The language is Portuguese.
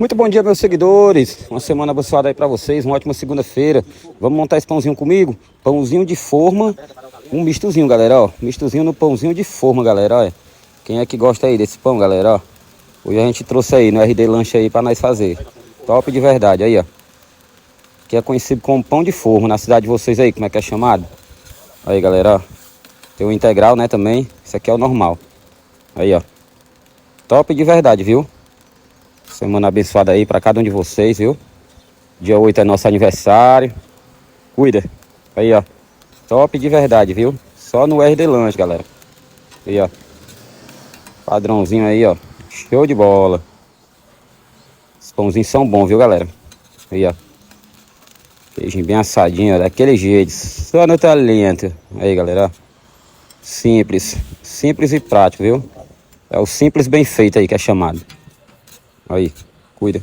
Muito bom dia, meus seguidores. Uma semana abençoada aí pra vocês, uma ótima segunda-feira. Vamos montar esse pãozinho comigo? Pãozinho de forma, um mistozinho, galera, ó. Mistozinho no pãozinho de forma, galera, ó. Quem é que gosta aí desse pão, galera, ó? Hoje a gente trouxe aí no RD Lanche aí pra nós fazer. Top de verdade, aí, ó. Que é conhecido como pão de forma na cidade de vocês aí, como é que é chamado? Aí, galera, ó. Tem o integral, né, também. Esse aqui é o normal. Aí, ó. Top de verdade, viu? Semana abençoada aí pra cada um de vocês, viu? Dia 8 é nosso aniversário. Cuida. Aí, ó. Top de verdade, viu? Só no RD Lanche, galera. Aí, ó. Padrãozinho aí, ó. Show de bola. Os pãozinhos são bons, viu, galera? Aí, ó. Queijinho bem assadinho, ó. Daquele jeito. Só no talento. Aí, galera, ó. Simples. Simples e prático, viu? É o simples bem feito aí que é chamado. Aí. Cuida.